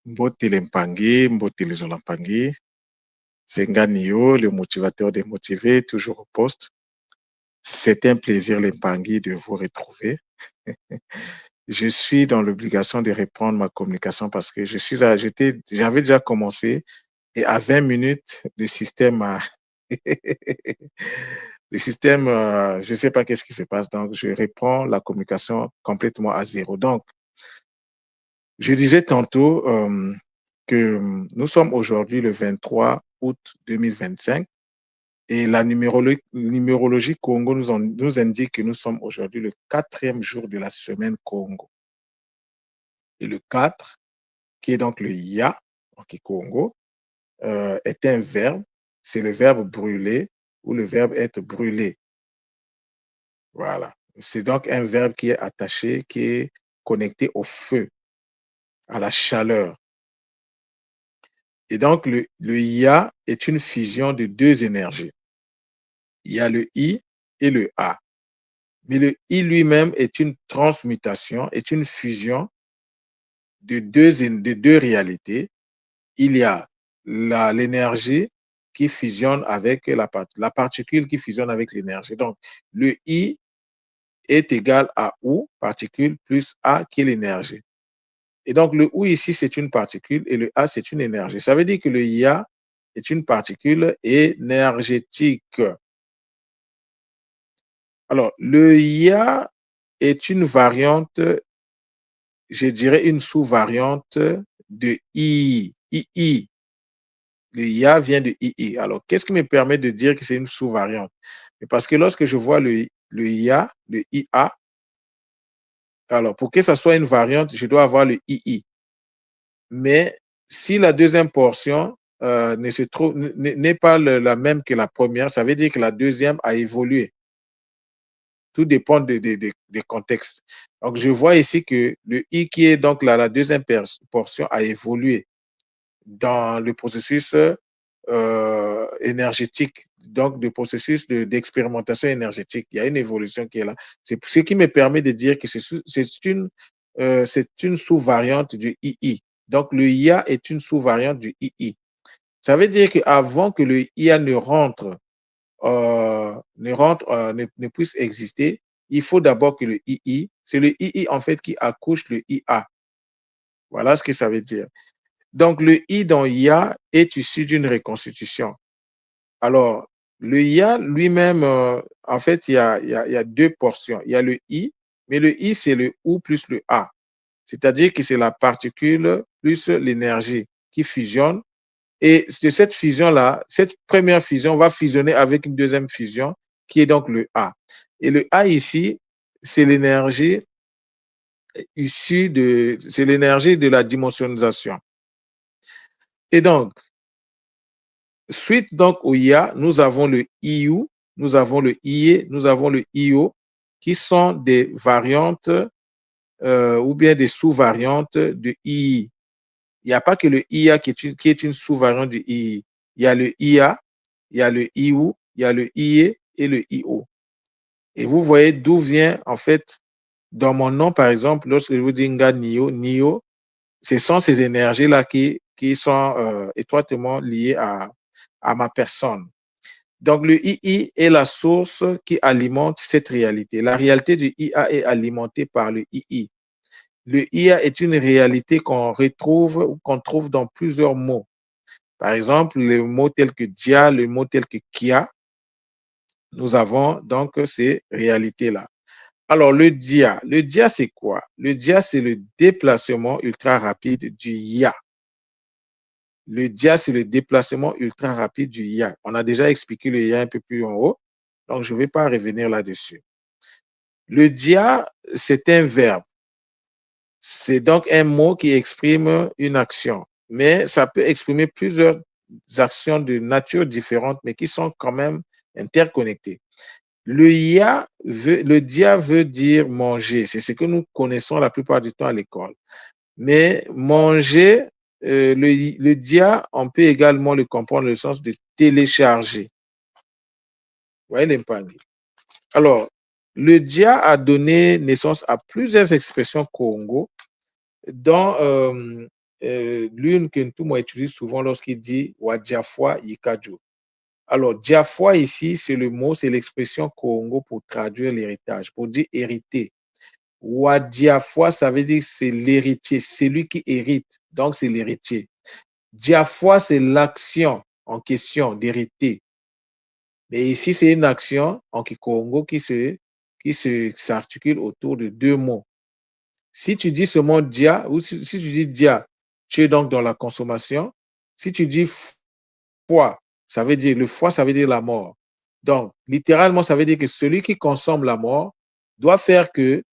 Mbotele Mpangi, Mbotele Zola Mpangi, Zenga Nio, le motivateur des motivés, toujours au poste. C'est un plaisir, les Mpangi, de vous retrouver. Je suis dans l'obligation de reprendre ma communication parce que j'avais déjà commencé et à 20 minutes, le système a, le système, je ne sais pas qu'est-ce qui se passe, donc je reprends la communication complètement à zéro. Donc, je disais tantôt que nous sommes aujourd'hui le 23 août 2025 et la numérologie Congo nous indique que nous sommes aujourd'hui le quatrième jour de la semaine Congo. Et le 4, qui est donc le Ya, donc Congo, est un verbe. C'est le verbe brûler ou le verbe être brûlé. Voilà. C'est donc un verbe qui est attaché, qui est connecté au feu, à la chaleur. Et donc, le Ya est une fusion de deux énergies. Il y a le I et le A. Mais le I lui-même est une transmutation, est une fusion de deux réalités. Il y a l'énergie qui fusionne avec la particule qui fusionne avec l'énergie. Donc, le I est égal à OU, particule, plus A qui est l'énergie. Et donc, le OU ici, c'est une particule et le A, c'est une énergie. Ça veut dire que le IA est une particule énergétique. Alors, le IA est une variante, je dirais une sous-variante de II. II. Le IA vient de II. Alors, qu'est-ce qui me permet de dire que c'est une sous-variante? Parce que lorsque je vois le IA, le IA, alors pour que ça soit une variante, je dois avoir le II. Mais si la deuxième portion n'est pas la même que la première, ça veut dire que la deuxième a évolué. Tout dépend des contextes. Donc, je vois ici que le I qui est donc la deuxième portion a évolué dans le processus énergétique, donc le processus d'expérimentation énergétique. Il y a une évolution qui est là. C'est ce qui me permet de dire que c'est une sous-variante du II. Donc, le IA est une sous-variante du II. Ça veut dire qu'avant que le IA ne puisse exister, il faut d'abord que le II, c'est le II en fait qui accouche le IA. Voilà ce que ça veut dire. Donc, le I dans IA est issu d'une reconstitution. Alors, le IA lui-même, en fait, il y a deux portions. Il y a le I, mais le I, c'est le OU plus le A. C'est-à-dire que c'est la particule plus l'énergie qui fusionne. Et de cette fusion-là, cette première fusion va fusionner avec une deuxième fusion qui est donc le A. Et le A ici, c'est l'énergie c'est l'énergie de la dimensionnisation. Et donc, suite donc au IA, nous avons le IU, nous avons le IE, nous avons le IO, qui sont des variantes ou bien des sous-variantes de II. Il n'y a pas que le IA qui est une sous-variante du II. Il y a le IA, il y a le IU, il y a le IE et le IO. Et vous voyez d'où vient, en fait, dans mon nom, par exemple, lorsque je vous dis Nga Nio, Nio, ce sont ces énergies-là qui sont étroitement liées à ma personne. Donc, le II est la source qui alimente cette réalité. La réalité du IA est alimentée par le II. Le IA est une réalité qu'on retrouve ou qu'on trouve dans plusieurs mots. Par exemple, les mots tels que dia, le mot tel que kia, nous avons donc ces réalités-là. Alors, le dia, c'est quoi? Le dia, c'est le déplacement ultra rapide du ya. Le dia, c'est le déplacement ultra rapide du ya. On a déjà expliqué le ya un peu plus en haut, donc je ne vais pas revenir là-dessus. Le dia, c'est un verbe. C'est donc un mot qui exprime une action, mais ça peut exprimer plusieurs actions de nature différente, mais qui sont quand même interconnectées. Le dia veut dire manger. C'est ce que nous connaissons la plupart du temps à l'école. Mais manger, le dia, on peut également le comprendre dans le sens de télécharger. Vous voyez l'impagne. Alors, le dia a donné naissance à plusieurs expressions Congo, dont l'une que Ntumwa utilise souvent lorsqu'il dit Wadiafwa Yikaju. Alors, Diafwa ici, c'est le mot, c'est l'expression Congo pour traduire l'héritage, pour dire hériter. Wadiafwa, ça veut dire c'est l'héritier, c'est lui qui hérite, donc c'est l'héritier. Diafwa, c'est l'action en question d'hériter. Mais ici, c'est une action en Kikongo s'articule autour de deux mots. Si tu dis ce mot dia, ou si tu dis dia, tu es donc dans la consommation. Si tu dis foi, ça veut dire, le foi, ça veut dire la mort. Donc, littéralement, ça veut dire que celui qui consomme la mort doit faire que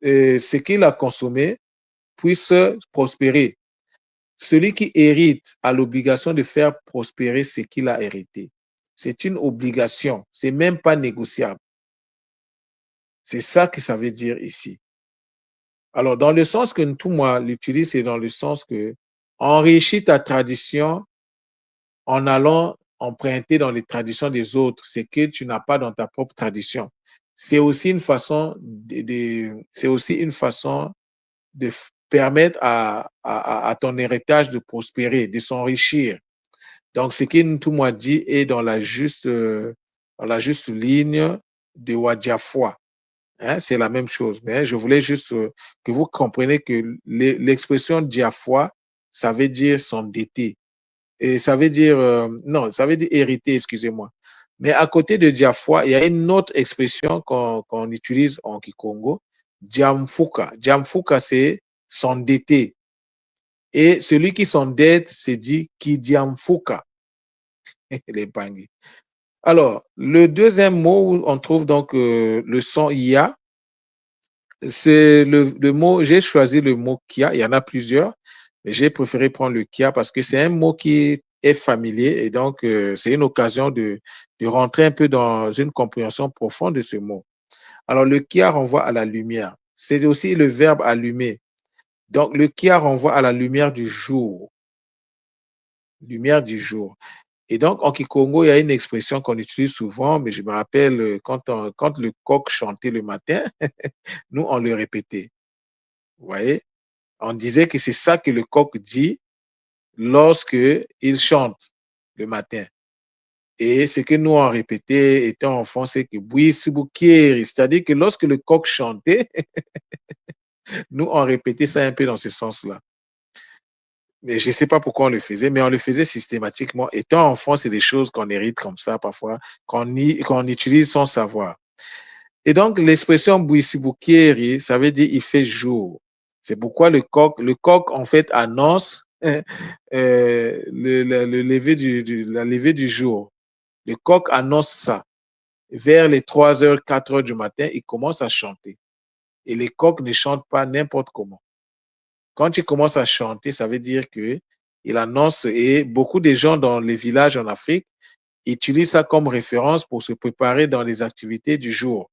ce qu'il a consommé puisse prospérer. Celui qui hérite a l'obligation de faire prospérer ce qu'il a hérité. C'est une obligation, c'est même pas négociable. C'est ça que ça veut dire ici. Alors, dans le sens que Ntumwa l'utilise, c'est dans le sens que enrichis ta tradition en allant emprunter dans les traditions des autres ce que tu n'as pas dans ta propre tradition. C'est aussi une façon c'est aussi une façon de permettre à ton héritage de prospérer, de s'enrichir. Donc, ce que Ntumwa dit est dans la juste ligne de Wadiafwa. Hein, c'est la même chose. Mais je voulais juste que vous compreniez que l'expression diafwa, ça veut dire s'endetter. Et ça veut dire, non, ça veut dire hériter, excusez-moi. Mais à côté de diafwa, il y a une autre expression qu'on utilise en Kikongo, diamfuka. Diamfuka, c'est s'endetter. Et celui qui s'endette, c'est dit kidiamfuka. Les bangui. Alors, le deuxième mot où on trouve donc le son IA, c'est le mot, j'ai choisi le mot kia, il y en a plusieurs, mais j'ai préféré prendre le kia parce que c'est un mot qui est familier et donc c'est une occasion de rentrer un peu dans une compréhension profonde de ce mot. Alors le kia renvoie à la lumière. C'est aussi le verbe allumer. Donc le kia renvoie à la lumière du jour. Lumière du jour. Et donc en Kikongo, il y a une expression qu'on utilise souvent, mais je me rappelle quand le coq chantait le matin, nous on le répétait. Vous voyez? On disait que c'est ça que le coq dit lorsque il chante le matin. Et ce que nous on répétait étant enfants, c'est que Bouissiboukieri, c'est-à-dire que lorsque le coq chantait, nous on répétait ça un peu dans ce sens-là. Mais je ne sais pas pourquoi on le faisait, mais on le faisait systématiquement. Étant enfant, c'est des choses qu'on hérite comme ça parfois, qu'on utilise sans savoir. Et donc, l'expression Bouissiboukieri, ça veut dire il fait jour. C'est pourquoi le coq en fait annonce la levée du jour. Le coq annonce ça. Vers les 3 heures, 4 heures du matin, il commence à chanter. Et les coqs ne chantent pas n'importe comment. Quand il commence à chanter, ça veut dire que il annonce, et beaucoup de gens dans les villages en Afrique utilisent ça comme référence pour se préparer dans les activités du jour.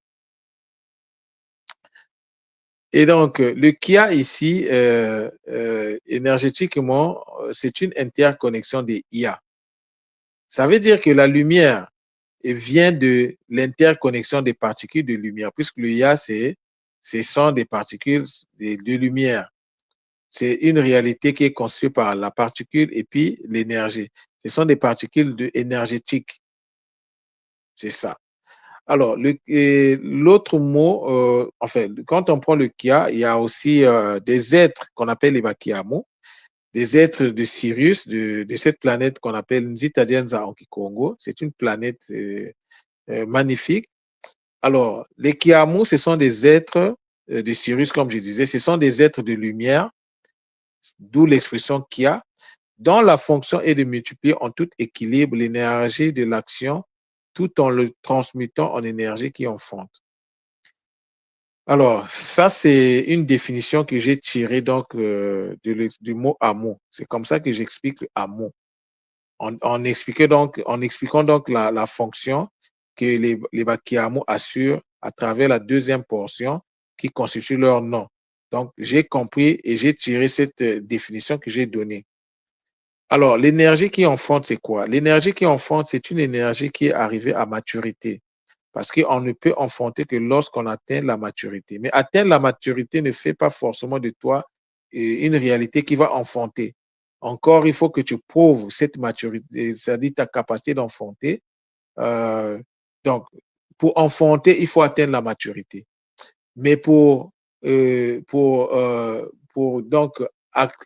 Et donc, le Kia ici, énergétiquement, c'est une interconnexion des IA. Ça veut dire que la lumière vient de l'interconnexion des particules de lumière, puisque le IA, ce sont des particules de lumière. C'est une réalité qui est construite par la particule et puis l'énergie. Ce sont des particules énergétiques. C'est ça. Alors, l'autre mot, enfin, quand on prend le Kia, il y a aussi des êtres qu'on appelle les Bakiamo, des êtres de Sirius, de cette planète qu'on appelle Nzitadienza en Kikongo. C'est une planète magnifique. Alors, les Kiamu, ce sont des êtres de Sirius, comme je disais, ce sont des êtres de lumière, d'où l'expression Kia, dont la fonction est de multiplier en tout équilibre l'énergie de l'action tout en le transmutant en énergie qui enfante. Alors, ça, c'est une définition que j'ai tirée donc du mot amour. C'est comme ça que j'explique le amour. En expliquant donc la fonction que les Bakiamu assurent à travers la deuxième portion qui constitue leur nom. Donc, j'ai compris et j'ai tiré cette définition que j'ai donnée. Alors, l'énergie qui enfante, c'est quoi? L'énergie qui enfante, c'est une énergie qui est arrivée à maturité. Parce qu'on ne peut enfanter que lorsqu'on atteint la maturité. Mais atteindre la maturité ne fait pas forcément de toi une réalité qui va enfanter. Encore, il faut que tu prouves cette maturité, c'est-à-dire ta capacité d'enfanter. Euh, donc, pour enfanter, il faut atteindre la maturité. Mais pour donc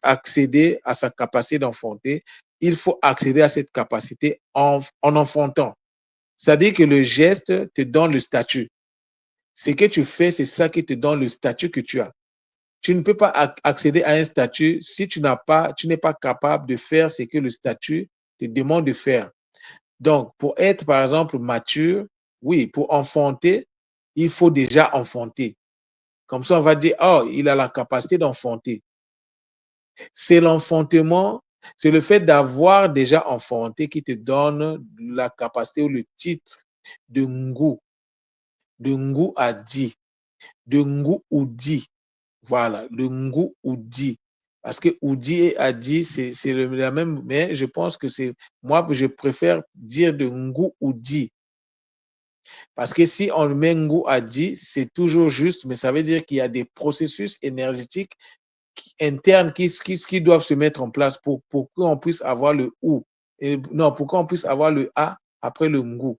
accéder à sa capacité d'enfanter, il faut accéder à cette capacité en enfantant. C'est-à-dire que le geste te donne le statut. Ce que tu fais, c'est ça qui te donne le statut que tu as. Tu ne peux pas accéder à un statut si tu n'es pas capable de faire ce que le statut te demande de faire. Donc, pour être, par exemple, mature, oui, pour enfanter, il faut déjà enfanter. Comme ça, on va dire, oh, il a la capacité d'enfanter. C'est l'enfantement, c'est le fait d'avoir déjà enfanté qui te donne la capacité ou le titre de Ngou a dit, de Ngou ou dit. Voilà, le Ngou ou dit. Parce que Oudi et Adi, c'est la même, mais je pense que c'est, moi, je préfère dire de Ngou ou dit. Parce que si on met Ngou Adi, c'est toujours juste, mais ça veut dire qu'il y a des processus énergétiques internes qui doivent se mettre en place pour qu'on puisse avoir le ou. Et, non, pour qu'on puisse avoir le a après le Ngou.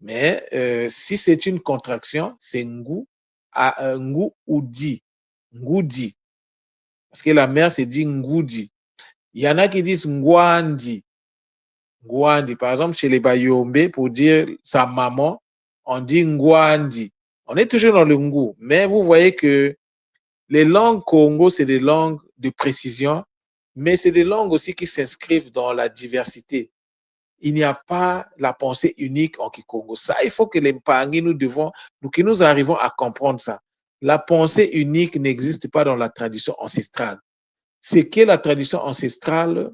Mais si c'est une contraction, c'est Ngou, Ngou ou dit. Ngou dit. Parce que la mère se dit Ngoudi. Il y en a qui disent Ngwandi. Ngwandi. Par exemple, chez les Bayombe, pour dire sa maman, on dit Ngwandi. On est toujours dans le Ngou. Mais vous voyez que les langues Congo, c'est des langues de précision, mais c'est des langues aussi qui s'inscrivent dans la diversité. Il n'y a pas la pensée unique en Kikongo. Ça, il faut que les Mpangi, que nous arrivons à comprendre ça. La pensée unique n'existe pas dans la tradition ancestrale. Ce qu'est la tradition ancestrale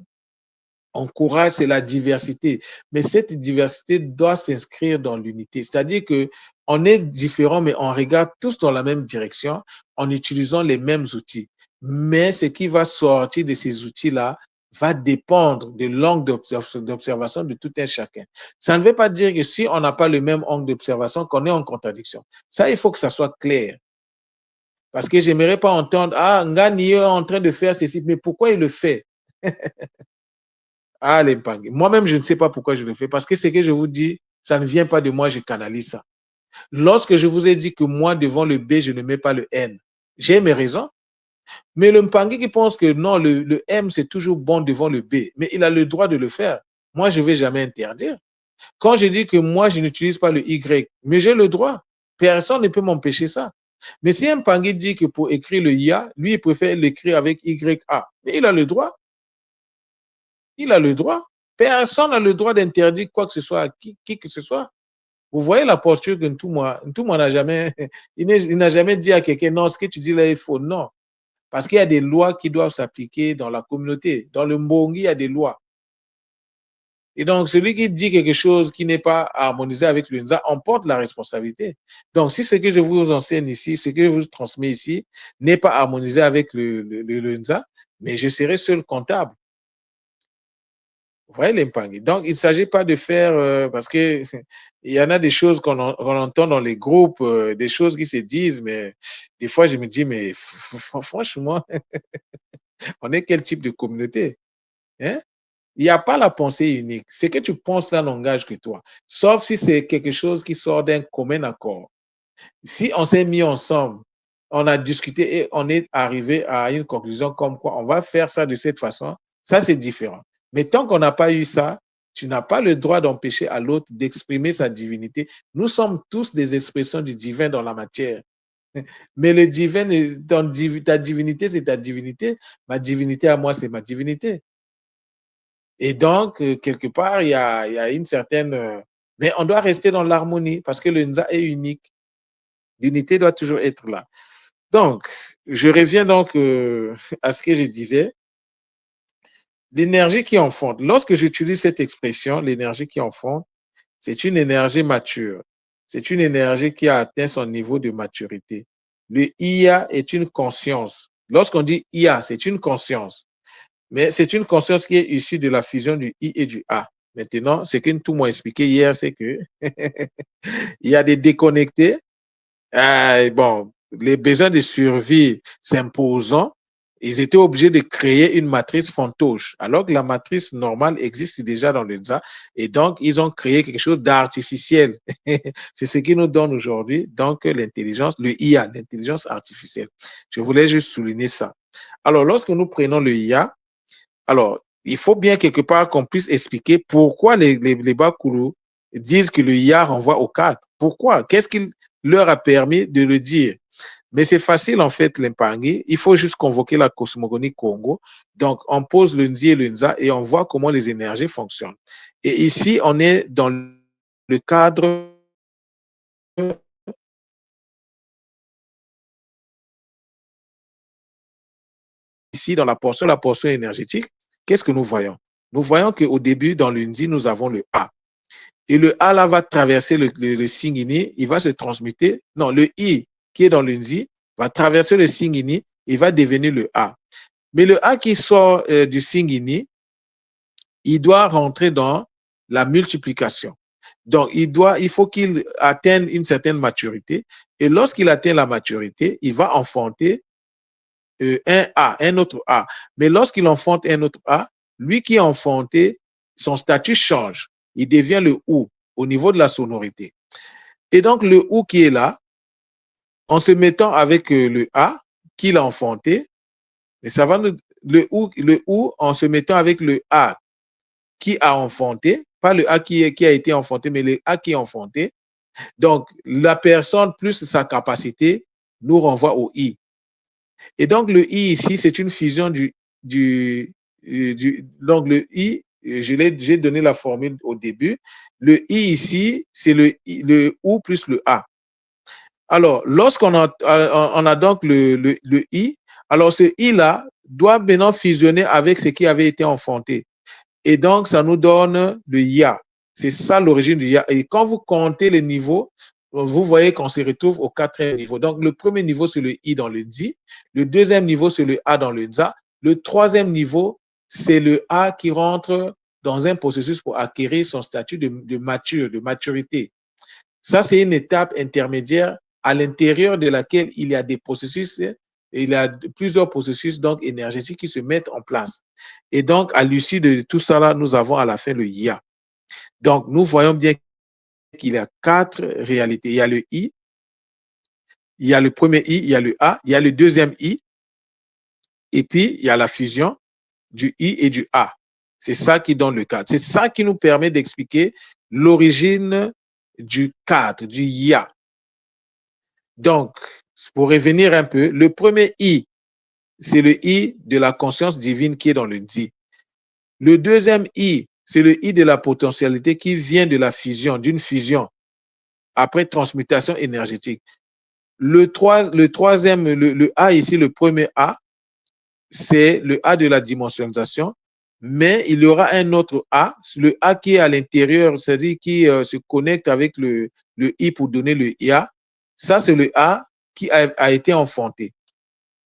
encourage, c'est la diversité. Mais cette diversité doit s'inscrire dans l'unité. C'est-à-dire que on est différents, mais on regarde tous dans la même direction en utilisant les mêmes outils. Mais ce qui va sortir de ces outils-là va dépendre de l'angle d'observation de tout un chacun. Ça ne veut pas dire que si on n'a pas le même angle d'observation, qu'on est en contradiction. Ça, il faut que ça soit clair. Parce que j'aimerais pas entendre, ah, Ngani est en train de faire ceci, mais pourquoi il le fait? Ah, les Mpangue. Moi-même, je ne sais pas pourquoi je le fais, parce que ce que je vous dis, ça ne vient pas de moi, je canalise ça. Lorsque je vous ai dit que moi, devant le B, je ne mets pas le N, j'ai mes raisons. Mais le Mpangue qui pense que non, le M, c'est toujours bon devant le B, mais il a le droit de le faire. Moi, je ne vais jamais interdire. Quand je dis que moi, je n'utilise pas le Y, mais j'ai le droit. Personne ne peut m'empêcher ça. Mais si un Mpangue dit que pour écrire le IA, lui, il préfère l'écrire avec YA, mais il a le droit. Il a le droit. Personne n'a le droit d'interdire quoi que ce soit à qui que ce soit. Vous voyez la posture que tout le monde n'a jamais, il n'a jamais dit à quelqu'un, non, ce que tu dis là est faux. Non. Parce qu'il y a des lois qui doivent s'appliquer dans la communauté. Dans le Mbongi, il y a des lois. Et donc, celui qui dit quelque chose qui n'est pas harmonisé avec l'UNZA en porte la responsabilité. Donc, si ce que je vous enseigne ici, ce que je vous transmets ici, n'est pas harmonisé avec l'UNZA, mais je serai seul comptable. Vous voyez l'impact. Donc, il ne s'agit pas de faire, parce que il y en a des choses qu'on entend dans les groupes, des choses qui se disent, mais des fois, je me dis, mais franchement, on est quel type de communauté? Hein? Il n'y a pas la pensée unique. Ce que tu penses là n'engage que toi. Sauf si c'est quelque chose qui sort d'un commun accord. Si on s'est mis ensemble, on a discuté et on est arrivé à une conclusion comme quoi on va faire ça de cette façon, ça c'est différent. Mais tant qu'on n'a pas eu ça, tu n'as pas le droit d'empêcher à l'autre d'exprimer sa divinité. Nous sommes tous des expressions du divin dans la matière. Mais le divin, ta divinité, c'est ta divinité. Ma divinité à moi, c'est ma divinité. Et donc, quelque part, il y a une certaine... mais on doit rester dans l'harmonie parce que le Nza est unique. L'unité doit toujours être là. Donc, je reviens donc à ce que je disais. L'énergie qui enfonte. Lorsque j'utilise cette expression, l'énergie qui enfonte, c'est une énergie mature. C'est une énergie qui a atteint son niveau de maturité. Le IA est une conscience. Lorsqu'on dit IA, c'est une conscience. Mais c'est une conscience qui est issue de la fusion du I et du A. Maintenant, ce que tout m'a expliqué hier, c'est que il y a des déconnectés. Bon, les besoins de survie s'imposant, ils étaient obligés de créer une matrice Fontoge, alors que la matrice normale existe déjà dans le NSA. Et donc, ils ont créé quelque chose d'artificiel. C'est ce qui nous donne aujourd'hui, donc, l'intelligence, le IA, l'intelligence artificielle. Je voulais juste souligner ça. Alors, lorsque nous prenons le IA, alors, il faut bien quelque part qu'on puisse expliquer pourquoi les Bakoulou disent que le IA renvoie au cadre. Pourquoi? Qu'est-ce qui leur a permis de le dire? Mais c'est facile, en fait, l'Impangui. Il faut juste convoquer la cosmogonie Congo. Donc, on pose le Nzi et le Nza et on voit comment les énergies fonctionnent. Et ici, on est dans le cadre, ici, dans la portion énergétique. Qu'est-ce que nous voyons? Nous voyons qu'au début, dans le Nzi, nous avons le A. Et le A là va traverser le signe ini, il va se transmuter. Non, le I qui est dans le Nzi va traverser le signe ini, il va devenir le A. Mais le A qui sort du signe ini, il doit rentrer dans la multiplication. Donc, il faut qu'il atteigne une certaine maturité. Et lorsqu'il atteint la maturité, il va enfanter un A, un autre A. Mais lorsqu'il enfante un autre A, lui qui est enfanté, son statut change. Il devient le OU au niveau de la sonorité. Et donc, le OU qui est là, en se mettant avec le A qu'il a enfanté, et ça va nous, le OU en se mettant avec le A qui a enfanté, pas le A qui a été enfanté, mais le A qui est enfanté. Donc, la personne plus sa capacité nous renvoie au I. Et donc, le I ici, c'est une fusion donc, le I, j'ai donné la formule au début. Le I ici, c'est le OU plus le A. Alors, lorsqu'on a donc le I, alors ce I-là doit maintenant fusionner avec ce qui avait été enfanté. Et donc, ça nous donne le Ya. C'est ça l'origine du Ya. Et quand vous comptez les niveaux, vous voyez qu'on se retrouve au quatrième niveau. Donc, le premier niveau, c'est le I dans le Nzi. Le deuxième niveau, c'est le A dans le Nza. Le troisième niveau, c'est le A qui rentre dans un processus pour acquérir son statut de maturité. Ça, c'est une étape intermédiaire à l'intérieur de laquelle il y a des processus, il y a plusieurs processus donc énergétiques qui se mettent en place. Et donc, à l'issue de tout ça, là, nous avons à la fin le Ya. Donc, nous voyons bien qu'il y a quatre réalités. Il y a le I, il y a le premier I, il y a le A, il y a le deuxième I, et puis il y a la fusion du I et du A. C'est ça qui donne le cadre. C'est ça qui nous permet d'expliquer l'origine du cadre, du Ya. Donc, pour revenir un peu, le premier I, c'est le I de la conscience divine qui est dans le Nzi. Le deuxième I, c'est le I de la potentialité qui vient de la fusion, d'une fusion, après transmutation énergétique. Le troisième, le A ici, le premier A, c'est le A de la dimensionnalisation, mais il y aura un autre A, le A qui est à l'intérieur, c'est-à-dire qui se connecte avec le I pour donner le IA. Ça, c'est le A qui a été enfanté.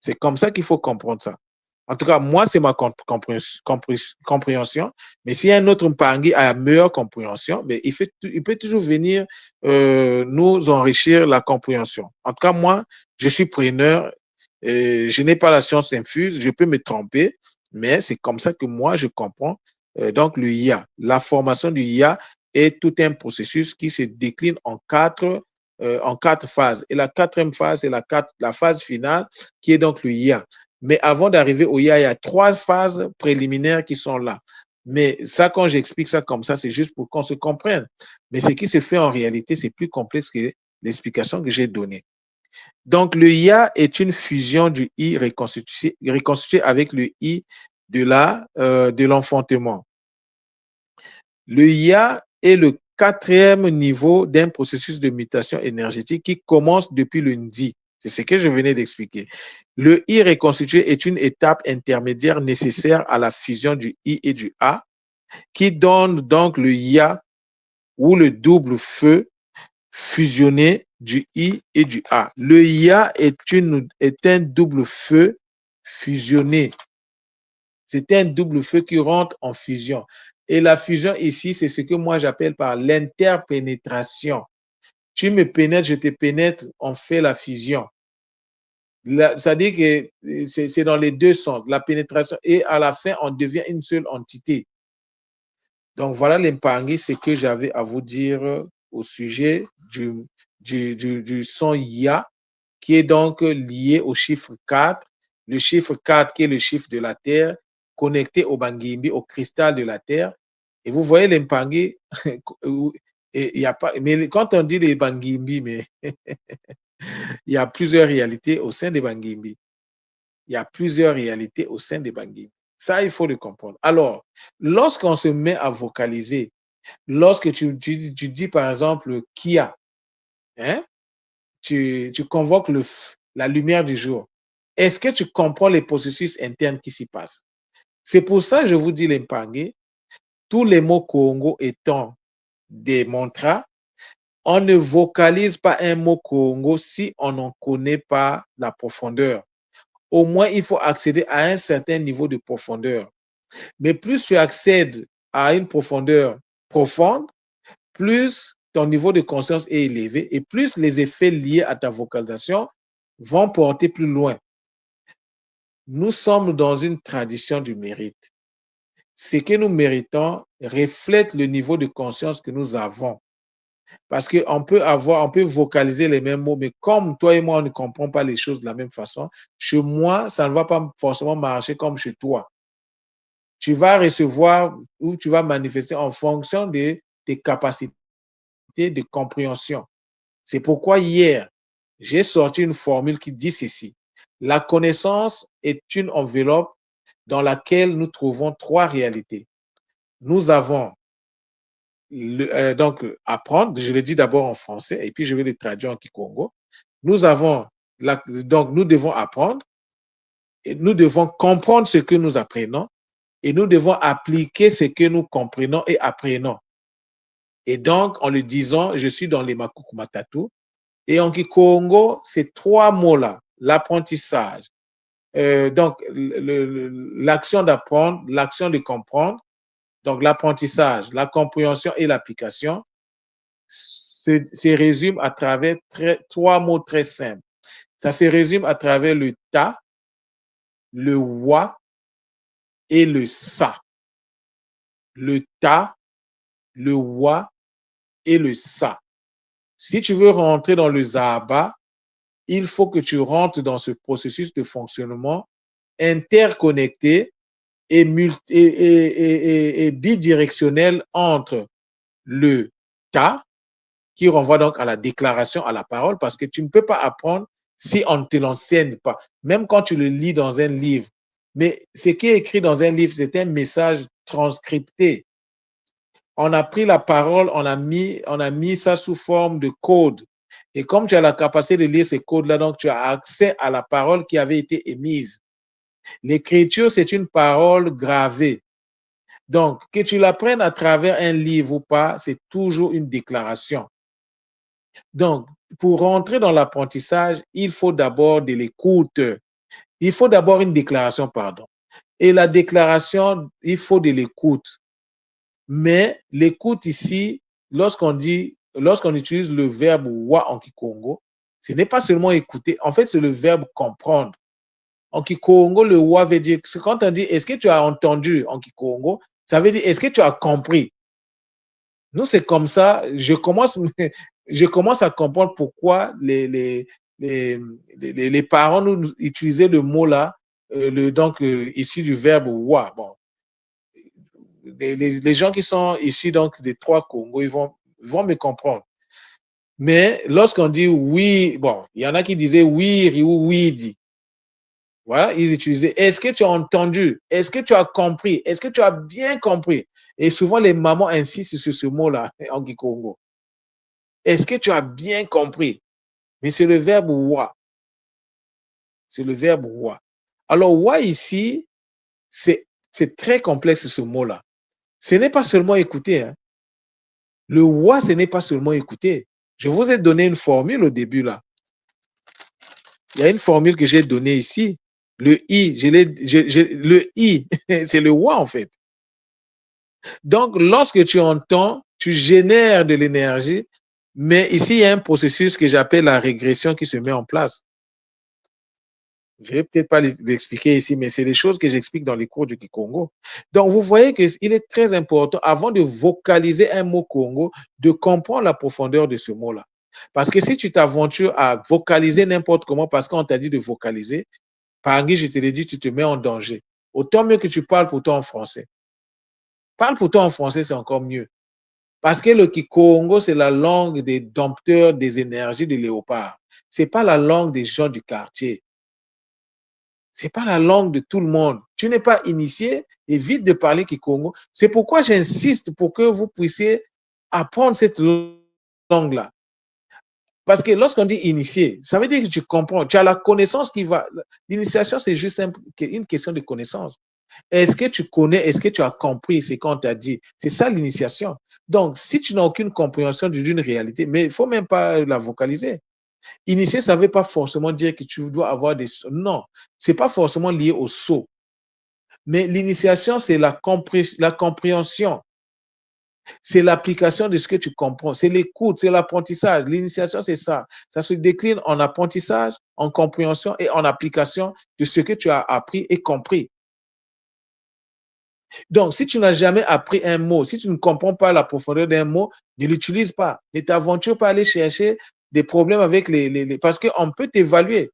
C'est comme ça qu'il faut comprendre ça. En tout cas, moi, c'est ma compréhension. Mais si un autre Mpangi a une meilleure compréhension, mais il peut toujours venir nous enrichir la compréhension. En tout cas, moi, je suis preneur. Je n'ai pas la science infuse. Je peux me tromper, mais c'est comme ça que moi, je comprends. Donc, le IA, la formation du IA est tout un processus qui se décline en quatre phases. Et la quatrième phase, c'est la phase finale qui est donc le IA. Mais avant d'arriver au IA, il y a trois phases préliminaires qui sont là. Mais ça, quand j'explique ça comme ça, c'est juste pour qu'on se comprenne. Mais ce qui se fait en réalité, c'est plus complexe que l'explication que j'ai donnée. Donc, le IA est une fusion du I reconstitué avec le I de l'enfantement. Le IA est le quatrième niveau d'un processus de mutation énergétique qui commence depuis le Nzi. C'est ce que je venais d'expliquer. Le I reconstitué est une étape intermédiaire nécessaire à la fusion du I et du A qui donne donc le Ya ou le double feu fusionné du I et du A. Le Ya est un double feu fusionné. C'est un double feu qui rentre en fusion. Et la fusion ici, c'est ce que moi j'appelle par l'interpénétration. Tu me pénètres, je te pénètre, on fait la fusion. Ça dit que c'est dans les deux sens, la pénétration, et à la fin, on devient une seule entité. Donc, voilà l'Empangui, ce que j'avais à vous dire au sujet du son Ya, qui est donc lié au chiffre 4, le chiffre 4 qui est le chiffre de la Terre, connecté au Bangimbi, au cristal de la Terre. Et vous voyez l'Empangui, il y a pas, mais quand on dit les Bangimbi, mais il y a plusieurs réalités au sein des Bangimbi. Il y a plusieurs réalités au sein des Bangimbi. Ça, il faut le comprendre. Alors, lorsqu'on se met à vocaliser, lorsque tu dis par exemple Kia, hein, tu convoques la lumière du jour, est-ce que tu comprends les processus internes qui s'y passent? C'est pour ça que je vous dis l'Empangé, tous les mots Congo étant des mantras, on ne vocalise pas un mot Congo si on n'en connaît pas la profondeur. Au moins, il faut accéder à un certain niveau de profondeur. Mais plus tu accèdes à une profondeur profonde, plus ton niveau de conscience est élevé et plus les effets liés à ta vocalisation vont porter plus loin. Nous sommes dans une tradition du mérite. Ce que nous méritons reflète le niveau de conscience que nous avons. Parce qu'on on peut vocaliser les mêmes mots, mais comme toi et moi, on ne comprend pas les choses de la même façon, chez moi, ça ne va pas forcément marcher comme chez toi. Tu vas recevoir ou tu vas manifester en fonction de tes capacités de compréhension. C'est pourquoi hier, j'ai sorti une formule qui dit ceci. La connaissance est une enveloppe dans laquelle nous trouvons trois réalités. Nous avons donc apprendre, je le dis d'abord en français et puis je vais le traduire en kikongo. Nous avons donc nous devons apprendre et nous devons comprendre ce que nous apprenons et nous devons appliquer ce que nous comprenons et apprenons. Et donc, en le disant, je suis dans les Makuku Matatu. Et en Kikongo, ces trois mots-là, l'apprentissage, donc l'action d'apprendre, l'action de comprendre, donc l'apprentissage, la compréhension et l'application, se résume à travers trois mots très simples. Ça se résume à travers le ta, le wa et le sa. Le ta, le wa et le sa. Si tu veux rentrer dans le zaba, il faut que tu rentres dans ce processus de fonctionnement interconnecté et bidirectionnel entre le ta, qui renvoie donc à la déclaration, à la parole, parce que tu ne peux pas apprendre si on ne te l'enseigne pas, même quand tu le lis dans un livre. Mais ce qui est écrit dans un livre, c'est un message transcripté. On a pris la parole, on a mis ça sous forme de code. Et comme tu as la capacité de lire ces codes-là, donc tu as accès à la parole qui avait été émise. L'écriture, c'est une parole gravée. Donc, que tu l'apprennes à travers un livre ou pas, c'est toujours une déclaration. Donc, pour rentrer dans l'apprentissage, il faut d'abord de l'écoute. Il faut d'abord une déclaration, pardon. Et la déclaration, il faut de l'écoute. Mais l'écoute ici, lorsqu'on utilise le verbe wa en Kikongo, ce n'est pas seulement écouter, en fait, c'est le verbe comprendre. En Kikongo, le wa veut dire, quand on dit est-ce que tu as entendu en Kikongo, ça veut dire est-ce que tu as compris. Nous, c'est comme ça, je commence à comprendre pourquoi les parents nous utilisaient le mot là, donc issu du verbe wa. Bon, les gens qui sont issus donc des trois Congos, ils vont me comprendre. Mais lorsqu'on dit oui, bon, il y en a qui disaient oui ou oui dit. Voilà, ils utilisaient est-ce que tu as entendu? Est-ce que tu as compris? Est-ce que tu as bien compris? Et souvent, les mamans insistent sur ce mot-là en Kikongo. Est-ce que tu as bien compris? Mais c'est le verbe wa. C'est le verbe wa. Alors, wa ici, c'est très complexe ce mot-là. Ce n'est pas seulement écouter. Hein. Le wa, ce n'est pas seulement écouter. Je vous ai donné une formule au début là. Il y a une formule que j'ai donnée ici. Le i, le i, c'est le wa en fait. Donc, lorsque tu entends, tu génères de l'énergie, mais ici, il y a un processus que j'appelle la régression qui se met en place. Je ne vais peut-être pas l'expliquer ici, mais c'est des choses que j'explique dans les cours du Kikongo. Donc, vous voyez qu'il est très important, avant de vocaliser un mot Congo, de comprendre la profondeur de ce mot-là. Parce que si tu t'aventures à vocaliser n'importe comment, parce qu'on t'a dit de vocaliser, par exemple, je te l'ai dit, tu te mets en danger. Autant mieux que tu parles pour toi en français. Parle pour toi en français, c'est encore mieux. Parce que le Kikongo, c'est la langue des dompteurs des énergies des léopards. Ce n'est pas la langue des gens du quartier. C'est pas la langue de tout le monde. Tu n'es pas initié, évite de parler Kikongo. C'est pourquoi j'insiste pour que vous puissiez apprendre cette langue-là. Parce que lorsqu'on dit initié, ça veut dire que tu comprends, tu as la connaissance qui va. L'initiation, c'est juste une question de connaissance. Est-ce que tu connais, est-ce que tu as compris ce qu'on t'a dit? C'est ça l'initiation. Donc, si tu n'as aucune compréhension d'une réalité, mais il ne faut même pas la vocaliser. Initier, ça ne veut pas forcément dire que tu dois avoir des... Non, ce n'est pas forcément lié au saut. Mais l'initiation, c'est la compréhension. C'est l'application de ce que tu comprends. C'est l'écoute, c'est l'apprentissage. L'initiation, c'est ça. Ça se décline en apprentissage, en compréhension et en application de ce que tu as appris et compris. Donc, si tu n'as jamais appris un mot, si tu ne comprends pas la profondeur d'un mot, ne l'utilise pas. Ne t'aventure pas à aller chercher des problèmes avec parce qu'on peut t'évaluer.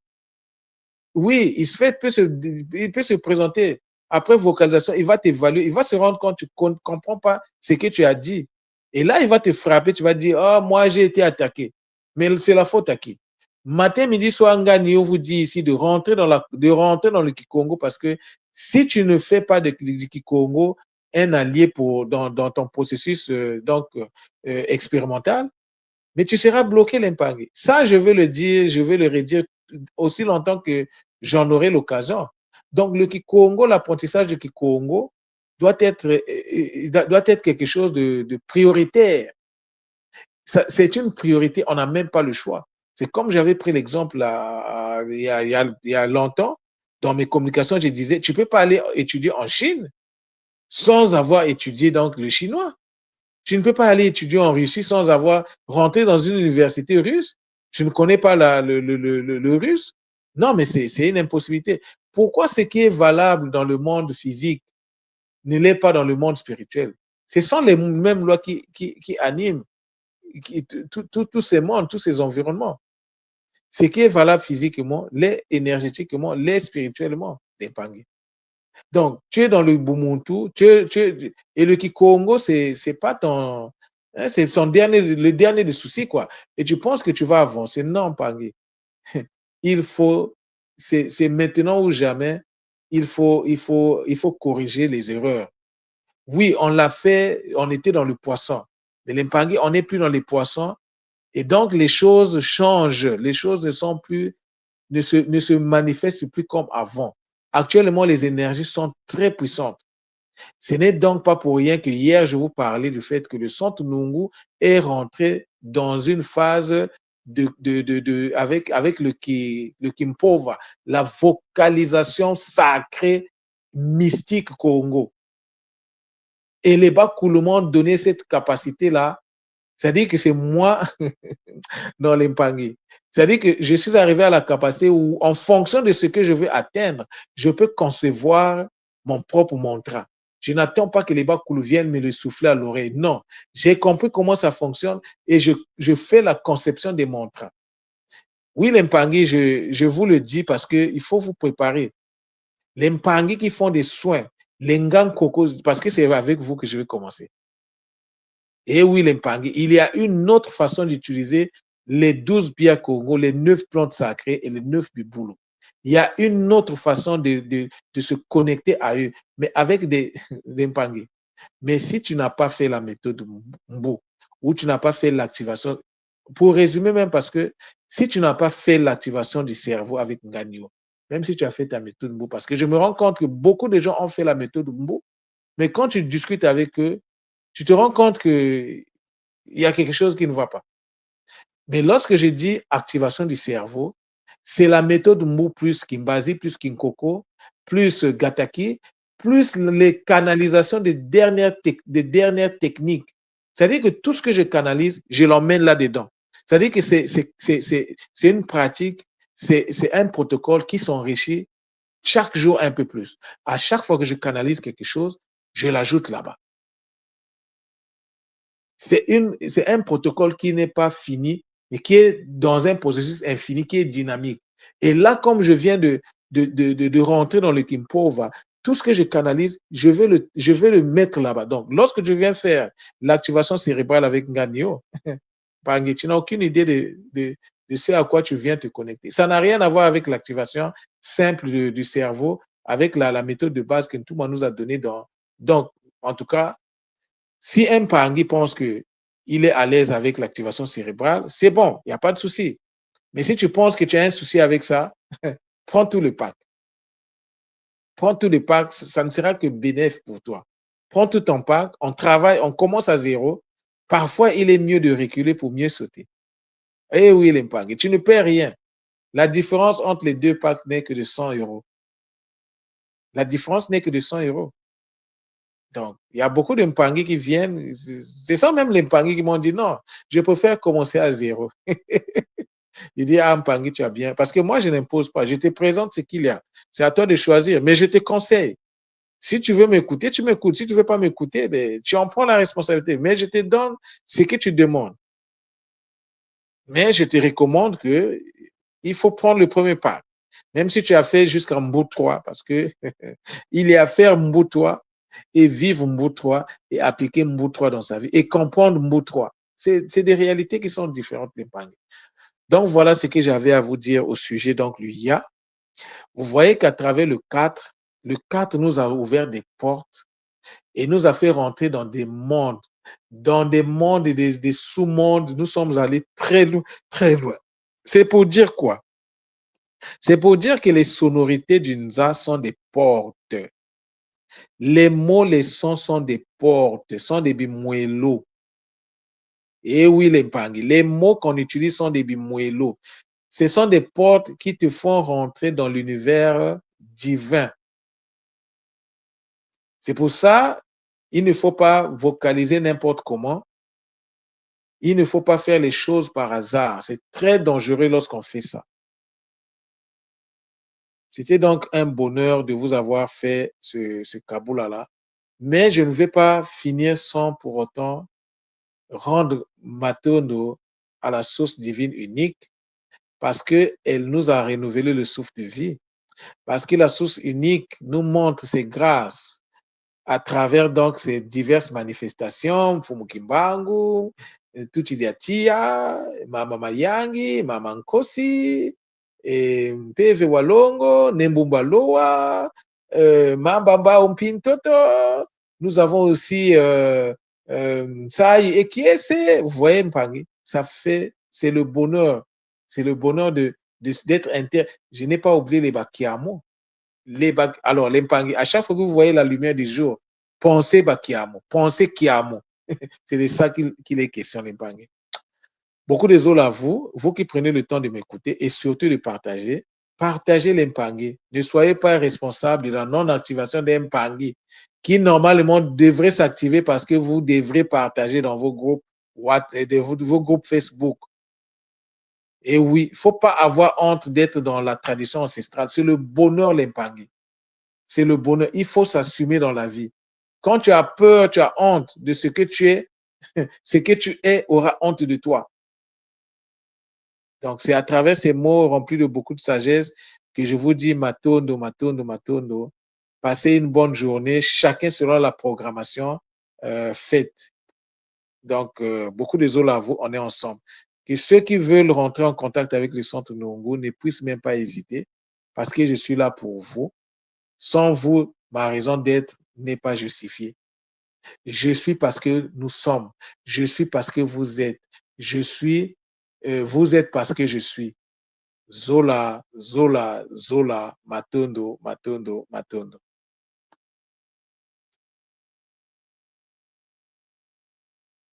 Oui, il peut se présenter. Après vocalisation, il va t'évaluer, il va se rendre compte que tu ne comprends pas ce que tu as dit. Et là, il va te frapper, tu vas dire, oh, moi, j'ai été attaqué. Mais c'est la faute à qui? Matin, midi, soir, Nganio vous dit ici de rentrer dans le Kikongo parce que si tu ne fais pas du Kikongo un allié dans ton processus expérimental, mais tu seras bloqué l'impact. Ça, je veux le dire, je veux le redire aussi longtemps que j'en aurai l'occasion. Donc, le Kikongo, l'apprentissage du Kikongo doit être quelque chose de prioritaire. C'est une priorité, on n'a même pas le choix. C'est comme j'avais pris l'exemple il y a longtemps, dans mes communications, je disais, tu ne peux pas aller étudier en Chine sans avoir étudié donc le chinois. Tu ne peux pas aller étudier en Russie sans avoir rentré dans une université russe. Tu ne connais pas le russe. Non, mais c'est une impossibilité. Pourquoi ce qui est valable dans le monde physique ne l'est pas dans le monde spirituel? Ce sont les mêmes lois qui animent tous ces mondes, tous ces environnements. Ce qui est valable physiquement, l'est énergétiquement, l'est spirituellement, les Pangé. Donc, tu es dans le Bumuntu, et le Kikongo, c'est pas ton. Hein, c'est le dernier des soucis, quoi. Et tu penses que tu vas avancer. Non, Pangé. Il faut, c'est maintenant ou jamais, il faut corriger les erreurs. Oui, on l'a fait, on était dans le poisson. Mais les Pangé, on n'est plus dans les poissons. Et donc, les choses changent. Les choses ne se manifestent plus comme avant. Actuellement, les énergies sont très puissantes. Ce n'est donc pas pour rien que hier, je vous parlais du fait que le Centre Nungu est rentré dans une phase avec le Kimpova, la vocalisation sacrée mystique Congo. Et les Bakoulou donné cette capacité-là. C'est-à-dire que c'est moi dans l'Empangui. C'est-à-dire que je suis arrivé à la capacité où, en fonction de ce que je veux atteindre, je peux concevoir mon propre mantra. Je n'attends pas que les Bakoulou viennent me le souffler à l'oreille. Non, j'ai compris comment ça fonctionne et je fais la conception des mantras. Oui, l'Empangui, je vous le dis parce qu'il faut vous préparer. Les Mpangui qui font des soins, les Ngang Koko, parce que c'est avec vous que je vais commencer. Et oui, l'Empangui, il y a une autre façon d'utiliser les 12 biens Congo, les 9 plantes sacrées et les 9 biboulous. Il y a une autre façon de se connecter à eux, mais avec des Mpangui. Mais si tu n'as pas fait la méthode Mbu, ou tu n'as pas fait l'activation, pour résumer même, parce que si tu n'as pas fait l'activation du cerveau avec Nganio, même si tu as fait ta méthode Mbu, parce que je me rends compte que beaucoup de gens ont fait la méthode Mbu, mais quand tu discutes avec eux, tu te rends compte qu'il y a quelque chose qui ne va pas. Mais lorsque je dis activation du cerveau, c'est la méthode Mbu plus Kimbazi, plus Kinkoko, plus Gataki, plus les canalisations des dernières techniques. C'est-à-dire que tout ce que je canalise, je l'emmène là-dedans. C'est-à-dire que c'est une pratique, c'est un protocole qui s'enrichit chaque jour un peu plus. À chaque fois que je canalise quelque chose, je l'ajoute là-bas. C'est un protocole qui n'est pas fini, mais qui est dans un processus infini, qui est dynamique. Et là, comme je viens de rentrer dans le Kimpova, tout ce que je canalise, je vais le mettre là-bas. Donc, lorsque je viens faire l'activation cérébrale avec Nganio, tu n'as aucune idée de ce à quoi tu viens te connecter. Ça n'a rien à voir avec l'activation simple du cerveau, avec la méthode de base que tout le monde nous a donnée. Donc, en tout cas, si un Pangui pense qu'il est à l'aise avec l'activation cérébrale, c'est bon, il n'y a pas de souci. Mais si tu penses que tu as un souci avec ça, prends tout le pack. Prends tout le pack, ça ne sera que bénéfique pour toi. Prends tout ton pack, on travaille, on commence à zéro. Parfois, il est mieux de reculer pour mieux sauter. Eh oui, l'Impangui, tu ne perds rien. La différence entre les deux packs n'est que de 100 euros. La différence n'est que de 100 euros. Donc, il y a beaucoup de Mpangui qui viennent. C'est ça même les Mpangui qui m'ont dit non, je préfère commencer à zéro. Il dit, ah, Mpangui, tu as bien. Parce que moi, je n'impose pas. Je te présente ce qu'il y a. C'est à toi de choisir. Mais je te conseille. Si tu veux m'écouter, tu m'écoutes. Si tu ne veux pas m'écouter, ben, tu en prends la responsabilité. Mais je te donne ce que tu demandes. Mais je te recommande que il faut prendre le premier pas. Même si tu as fait jusqu'à Mbou 3, parce que il est à faire Mbou 3 et vivre Mbou 3 et appliquer Mbou 3 dans sa vie et comprendre Mbou 3. C'est des réalités qui sont différentes, les pangs. Donc, voilà ce que j'avais à vous dire au sujet donc l'IA. Vous voyez qu'à travers le 4 nous a ouvert des portes et nous a fait rentrer dans des mondes et des sous-mondes. Nous sommes allés très loin, très loin. C'est pour dire quoi? C'est pour dire que les sonorités du Nza sont des portes. Les mots, les sons sont des portes, sont des bimuelo. Et oui, les Mpangi, les mots qu'on utilise sont des bimuelo. Ce sont des portes qui te font rentrer dans l'univers divin. C'est pour ça, il ne faut pas vocaliser n'importe comment. Il ne faut pas faire les choses par hasard. C'est très dangereux lorsqu'on fait ça. C'était donc un bonheur de vous avoir fait ce Kaboula-là. Mais je ne vais pas finir sans pour autant rendre Matondo à la source divine unique parce qu'elle nous a renouvelé le souffle de vie. Parce que la source unique nous montre ses grâces à travers donc ces diverses manifestations, Fumukimbangu, Tuchidiatia, Mama Mayangi, Mama Nkosi, Mpeve Walongo, Nembumbaloa, Mambamba Ompintoto. Nous avons aussi Sai Ekiese. Vous voyez, Mpangi, ça fait, c'est le bonheur d'être inter. Je n'ai pas oublié les Bakiamo. Alors, les Mpangi, à chaque fois que vous voyez la lumière du jour, pensez Bakiamo, pensez Kiamo. C'est de ça qu'il est question, les Mpangi. Beaucoup de désolé à vous, vous qui prenez le temps de m'écouter et surtout de partager. Partagez les Mpangi. Ne soyez pas responsable de la non-activation des Mpangi qui normalement devraient s'activer parce que vous devrez partager dans vos groupes, vos groupes Facebook. Et oui, il ne faut pas avoir honte d'être dans la tradition ancestrale. C'est le bonheur, les Mpangi. C'est le bonheur. Il faut s'assumer dans la vie. Quand tu as peur, tu as honte de ce que tu es, ce que tu es aura honte de toi. Donc, c'est à travers ces mots remplis de beaucoup de sagesse que je vous dis Matondo, Matondo, Matondo. Passez une bonne journée, chacun selon la programmation faite. Donc, beaucoup de désolé à vous, on est ensemble. Que ceux qui veulent rentrer en contact avec le centre Nongo ne puissent même pas hésiter parce que je suis là pour vous. Sans vous, ma raison d'être n'est pas justifiée. Je suis parce que nous sommes. Je suis parce que vous êtes. Je suis, vous êtes parce que je suis. Zola, Zola, Zola, Matondo, Matondo, Matondo.